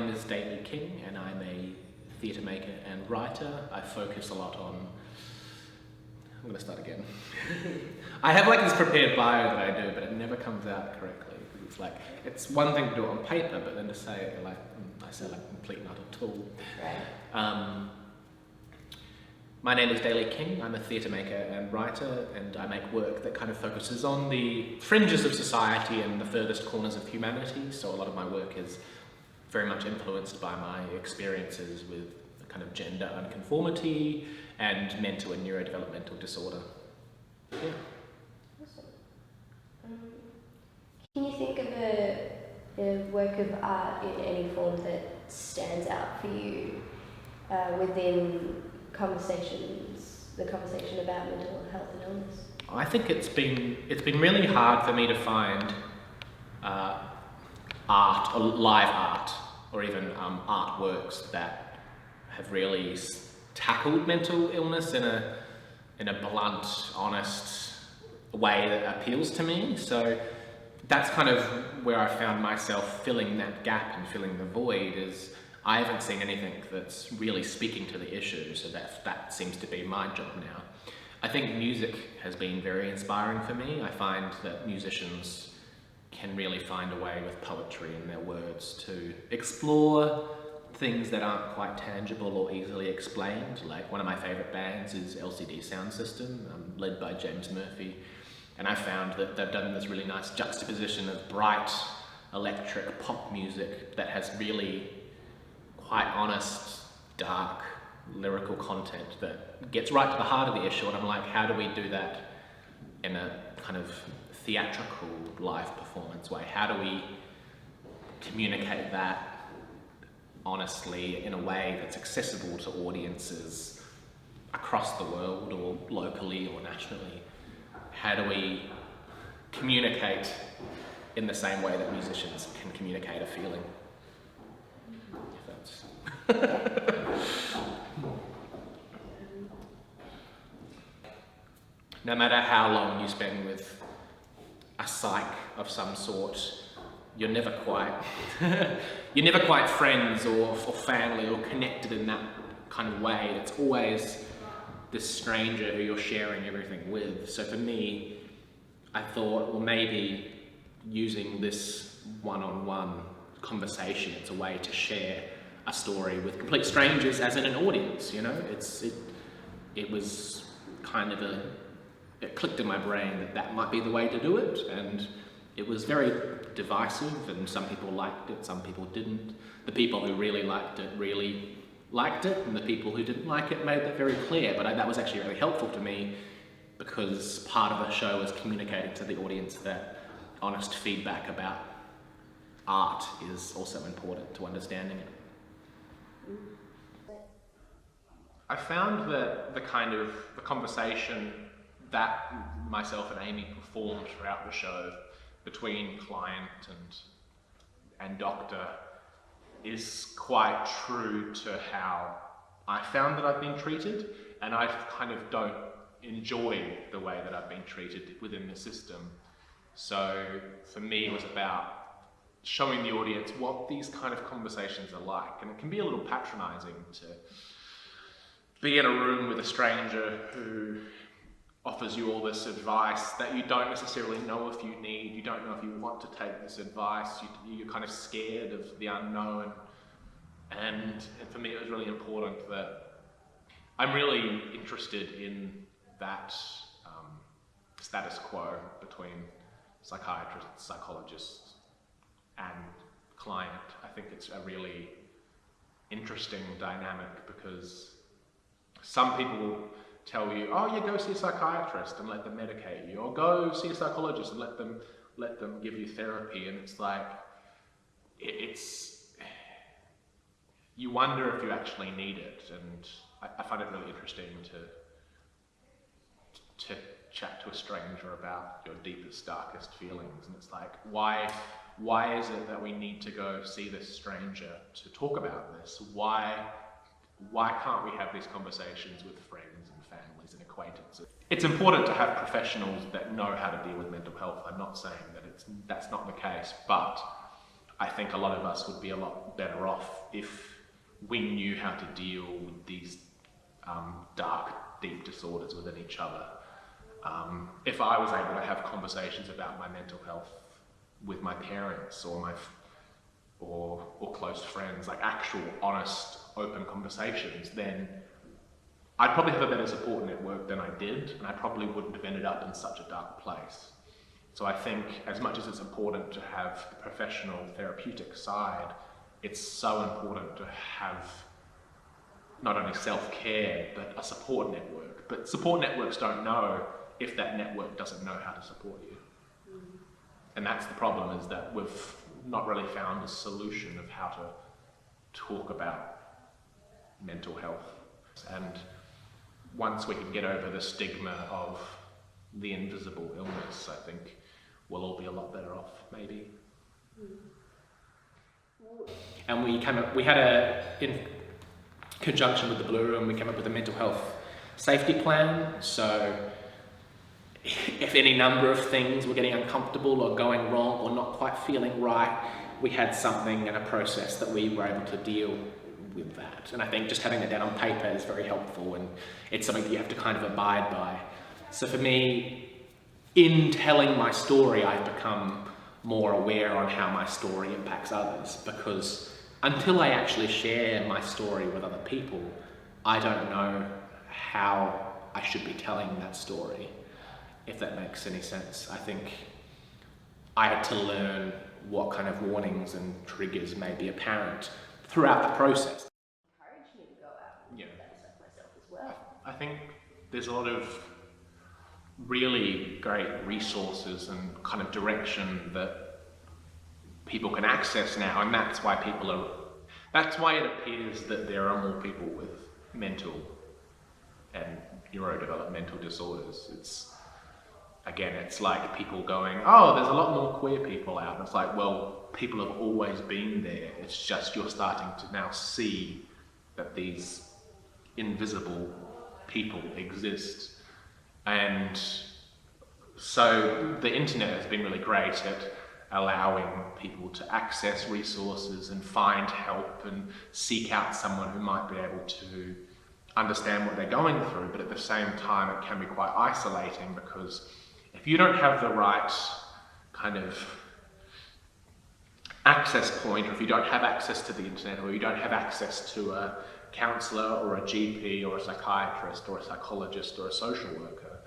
name is Daley King and I'm a theatre maker and writer. I focus a lot on... I'm going to start again. I have like this prepared bio that I do, but it never comes out correctly. It's like, it's one thing to do it on paper, but then to say it like, I say like complete and utter tool. Right. My name is Daley King. I'm a theatre maker and writer, and I make work that kind of focuses on the fringes of society and the furthest corners of humanity. So a lot of my work is very much influenced by my experiences with kind of gender unconformity and mental and neurodevelopmental disorder. Yeah. Awesome. Can you think of a work of art in any form that stands out for you within the conversation about mental health and illness? I think it's been really hard for me to find art or live art or even artworks that have really tackled mental illness in a blunt, honest way that appeals to me. So that's kind of where I found myself filling that gap and filling the void. Is I haven't seen anything that's really speaking to the issue, so that seems to be my job now. I think music has been very inspiring for me. I find that musicians can really find a way with poetry and their words to explore things that aren't quite tangible or easily explained. Like one of my favourite bands is LCD Sound System, led by James Murphy. And I found that they've done this really nice juxtaposition of bright electric pop music that has really quite honest, dark, lyrical content that gets right to the heart of the issue. And I'm like, how do we do that in a kind of theatrical live performance way? How do we communicate that honestly in a way that's accessible to audiences across the world or locally or nationally? How do we communicate in the same way that musicians can communicate a feeling? No matter how long you spend with a psych of some sort, you're never quite friends or family or connected in that kind of way. It's always this stranger who you're sharing everything with. So for me, I thought, well, maybe using this one-on-one conversation, it's a way to share a story with complete strangers as in an audience, you know? It was kind of it clicked in my brain that might be the way to do it, and it was very divisive, and some people liked it, some people didn't. The people who really liked it, and the people who didn't like it made that very clear, but that was actually really helpful to me because part of the show was communicating to the audience that honest feedback about art is also important to understanding it. I found that the conversation that myself and Amy performed throughout the show between client and doctor is quite true to how I found that I've been treated, and I kind of don't enjoy the way that I've been treated within the system. So for me it was about showing the audience what these kind of conversations are like, and it can be a little patronizing to be in a room with a stranger who offers you all this advice that you don't necessarily know if you need, you don't know if you want to take this advice, you're kind of scared of the unknown. And for me it was really important that I'm really interested in that status quo between psychiatrists, psychologists and client. I think it's a really interesting dynamic because some people will tell you, oh yeah, go see a psychiatrist and let them medicate you, or go see a psychologist and let them give you therapy, and it's like, you wonder if you actually need it, and I find it really interesting to chat to a stranger about your deepest, darkest feelings, and it's like, why is it that we need to go see this stranger to talk about this? Why can't we have these conversations with friends and families and acquaintances? It's important to have professionals that know how to deal with mental health. I'm not saying that that's not the case, but I think a lot of us would be a lot better off if we knew how to deal with these dark, deep disorders within each other. If I was able to have conversations about my mental health with my parents or or close friends, like actual, honest, open conversations, then I'd probably have a better support network than I did, and I probably wouldn't have ended up in such a dark place. So I think as much as it's important to have the professional therapeutic side, it's so important to have not only self-care, but a support network. But support networks don't know if that network doesn't know how to support you. And that's the problem, is that we've not really found a solution of how to talk about mental health. And once we can get over the stigma of the invisible illness, I think we'll all be a lot better off, maybe. And in conjunction with the Blue Room, we came up with a mental health safety plan. So if any number of things were getting uncomfortable or going wrong or not quite feeling right, we had something and a process that we were able to deal with that. And I think just having that down on paper is very helpful, and it's something that you have to kind of abide by. So for me, in telling my story, I've become more aware on how my story impacts others, because until I actually share my story with other people, I don't know how I should be telling that story, if that makes any sense. I think I had to learn what kind of warnings and triggers may be apparent throughout the process. Encouraged me to go out and Yeah. do that stuff myself as well. I think there's a lot of really great resources and kind of direction that people can access now, and that's why it appears that there are more people with mental and neurodevelopmental disorders. It's like people going, oh, there's a lot more queer people out. And it's like, well, people have always been there. It's just you're starting to now see that these invisible people exist. And so the internet has been really great at allowing people to access resources and find help and seek out someone who might be able to understand what they're going through. But at the same time, it can be quite isolating, because if you don't have the right kind of access point, or if you don't have access to the internet, or you don't have access to a counsellor or a GP or a psychiatrist or a psychologist or a social worker,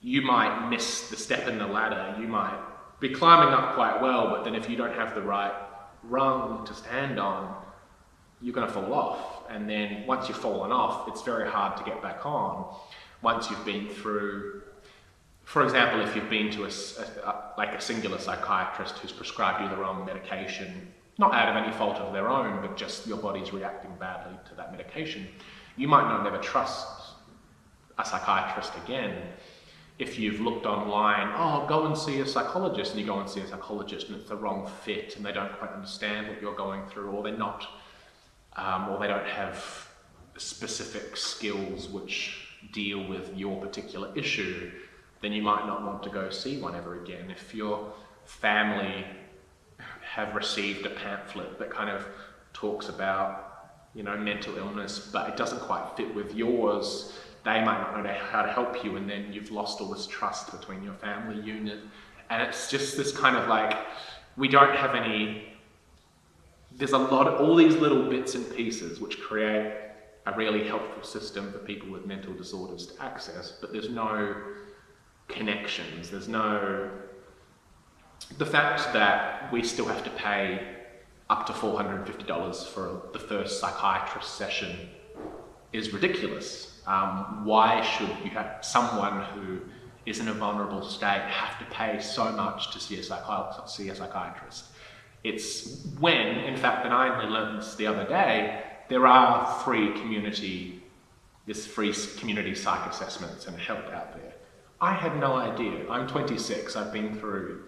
you might miss the step in the ladder. You might be climbing up quite well, but then if you don't have the right rung to stand on, you're going to fall off. And then once you've fallen off, it's very hard to get back on. Once you've been through, for example, if you've been to a singular psychiatrist who's prescribed you the wrong medication, not out of any fault of their own, but just your body's reacting badly to that medication, you might not never trust a psychiatrist again. If you've looked online, oh, go and see a psychologist, and you go and see a psychologist and it's the wrong fit and they don't quite understand what you're going through, or they're not, or they don't have specific skills which deal with your particular issue, then you might not want to go see one ever again. If your family have received a pamphlet that kind of talks about, mental illness, but it doesn't quite fit with yours, they might not know how to help you, and then you've lost all this trust between your family unit. And it's just this kind of like, we don't have there's all these little bits and pieces which create a really helpful system for people with mental disorders to access, but there's no connections, the fact that we still have to pay up to $450 for the first psychiatrist session is ridiculous. Why should you have someone who is in a vulnerable state have to pay so much to see a psychiatrist? It's when, in fact, and I only learned this the other day, there are free community psych assessments and help out there. I had no idea. I'm 26, I've been through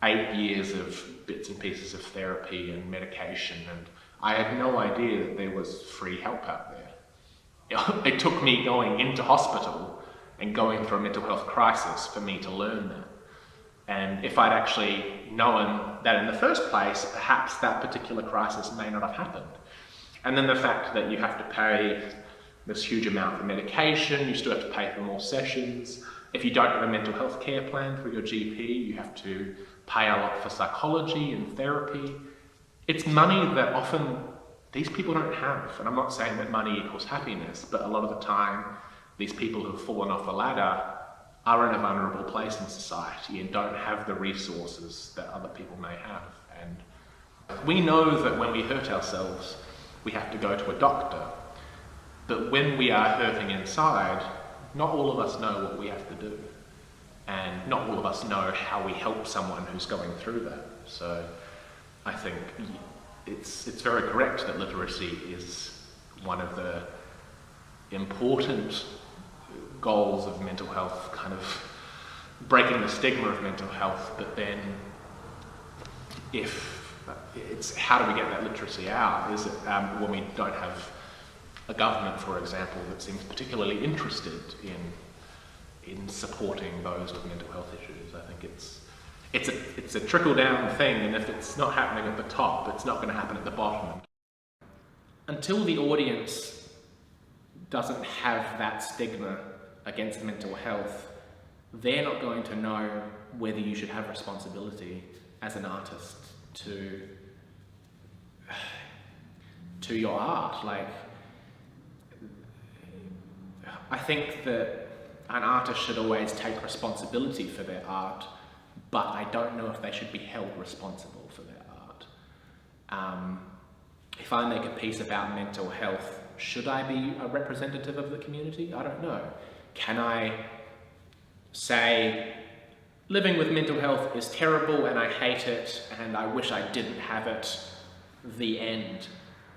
8 years of bits and pieces of therapy and medication, and I had no idea that there was free help out there. It took me going into hospital and going through a mental health crisis for me to learn that. And if I'd actually known that in the first place, perhaps that particular crisis may not have happened. And then the fact that you have to pay this huge amount for medication, you still have to pay for more sessions. If you don't have a mental health care plan through your GP, you have to pay a lot for psychology and therapy. It's money that often these people don't have. And I'm not saying that money equals happiness, but a lot of the time, these people who have fallen off the ladder are in a vulnerable place in society and don't have the resources that other people may have. And we know that when we hurt ourselves, we have to go to a doctor. But when we are hurting inside, not all of us know what we have to do. And not all of us know how we help someone who's going through that. So I think it's very correct that literacy is one of the important goals of mental health, kind of breaking the stigma of mental health. But then it's how do we get that literacy out? Is it when we don't have a government, for example, that seems particularly interested in supporting those with mental health issues? I think it's a trickle-down thing, and if it's not happening at the top, it's not going to happen at the bottom. Until the audience doesn't have that stigma against mental health, they're not going to know whether you should have responsibility as an artist to your art. Like, I think that an artist should always take responsibility for their art, but I don't know if they should be held responsible for their art. If I make a piece about mental health, should I be a representative of the community? I don't know. Can I say, living with mental health is terrible and I hate it and I wish I didn't have it, the end?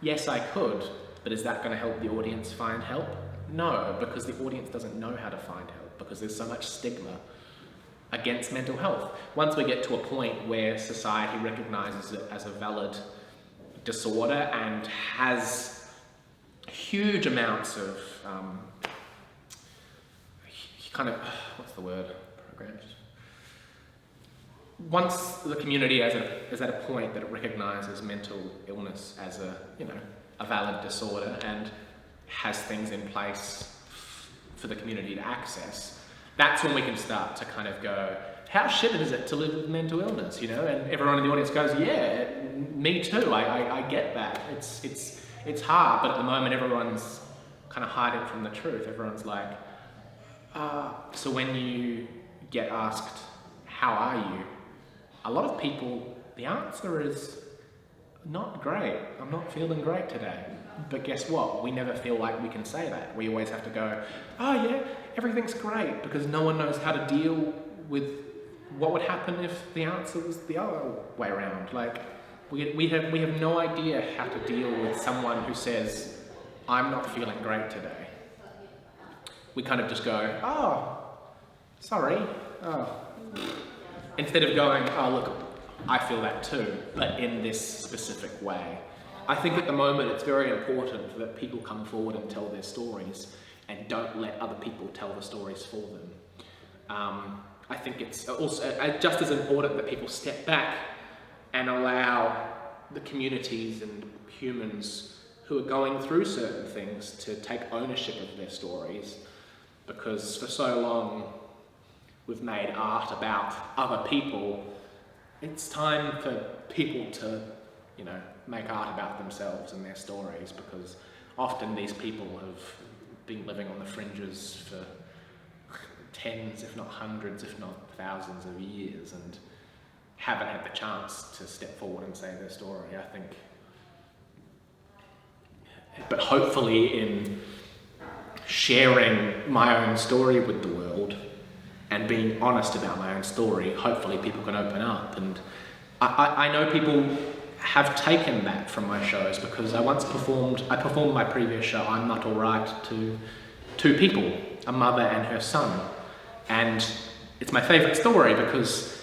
Yes, I could, but is that going to help the audience find help? No, because the audience doesn't know how to find help, because there's so much stigma against mental health. Once we get to a point where society recognises it as a valid disorder and has huge amounts of programs. Once the community is at a point that it recognises mental illness as a valid disorder and has things in place for the community to access, that's when we can start to kind of go, how shit is it to live with mental illness, And everyone in the audience goes, yeah, me too, I get that. It's hard, but at the moment everyone's kind of hiding from the truth. Everyone's like, so when you get asked, how are you? A lot of people, the answer is, not great. I'm not feeling great today. But guess what? We never feel like we can say that. We always have to go, oh yeah, everything's great, because no one knows how to deal with what would happen if the answer was the other way around. Like, we have no idea how to deal with someone who says, I'm not feeling great today. We kind of just go, oh, sorry. Oh. Instead of going, oh look, I feel that too, but in this specific way. I think at the moment it's very important that people come forward and tell their stories and don't let other people tell the stories for them. I think it's also just as important that people step back and allow the communities and humans who are going through certain things to take ownership of their stories, because for so long we've made art about other people. It's time for people to, make art about themselves and their stories, because often these people have been living on the fringes for tens, if not hundreds, if not thousands of years, and haven't had the chance to step forward and say their story, I think. But hopefully in sharing my own story with the world and being honest about my own story, hopefully people can open up. And I know people have taken that from my shows, because I performed my previous show, I'm Not Alright, to two people, a mother and her son. And it's my favourite story because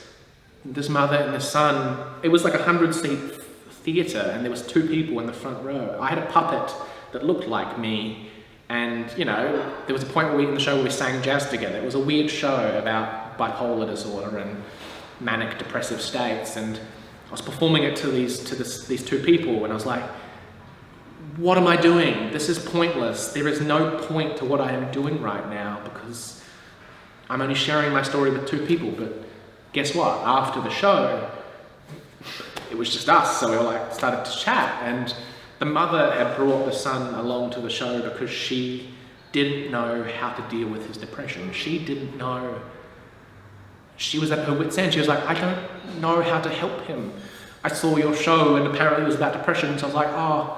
this mother and this son, it was like a 100-seat theatre and there was two people in the front row. I had a puppet that looked like me, and there was a point in the show where we sang jazz together. It was a weird show about bipolar disorder, and manic depressive states, and I was performing it to these two people, and I was like, what am I doing? This is pointless. There is no point to what I am doing right now because I'm only sharing my story with two people. But guess what? After the show, it was just us, so we all started to chat, and the mother had brought the son along to the show because she didn't know how to deal with his depression. She didn't know. She was at her wit's end. She was like, I don't know how to help him. I saw your show and apparently it was about depression, so I was like, oh,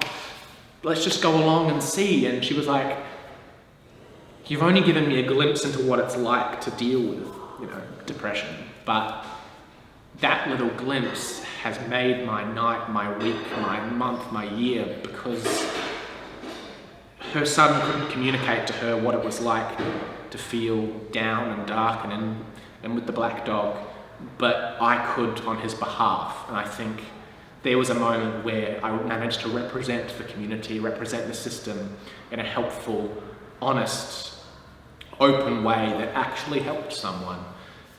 let's just go along and see. And she was like, you've only given me a glimpse into what it's like to deal with, depression. But that little glimpse has made my night, my week, my month, my year, because her son couldn't communicate to her what it was like to feel down and dark and with the black dog, but I could on his behalf. And I think there was a moment where I managed to represent the community, represent the system in a helpful, honest, open way that actually helped someone.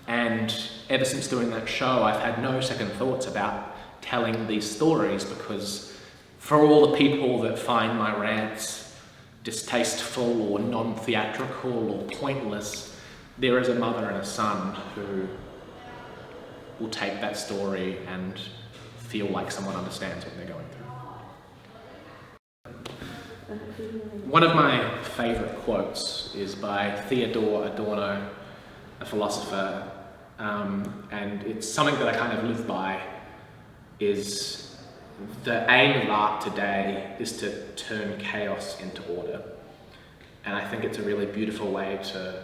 And ever since doing that show, I've had no second thoughts about telling these stories, because for all the people that find my rants distasteful or non-theatrical or pointless, there is a mother and a son who will take that story and feel like someone understands what they're going through. One of my favourite quotes is by Theodore Adorno, a philosopher, and it's something that I kind of live by, is the aim of art today is to turn chaos into order. And I think it's a really beautiful way to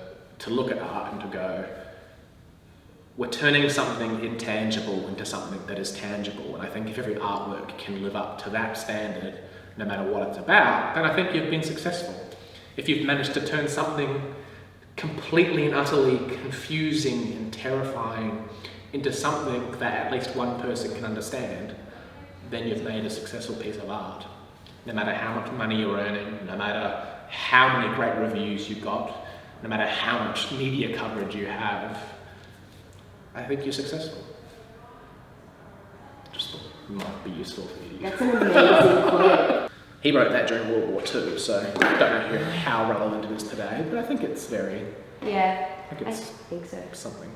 look at art and to go, we're turning something intangible into something that is tangible. And I think if every artwork can live up to that standard, no matter what it's about, then I think you've been successful. If you've managed to turn something completely and utterly confusing and terrifying into something that at least one person can understand, then you've made a successful piece of art. No matter how much money you're earning, no matter how many great reviews you got, no matter how much media coverage you have, I think you're successful. Just thought it might be useful for you. That's an amazing quote. He wrote that during World War II, so I don't know how relevant it is today, but I think it's very... Yeah, I think so. something.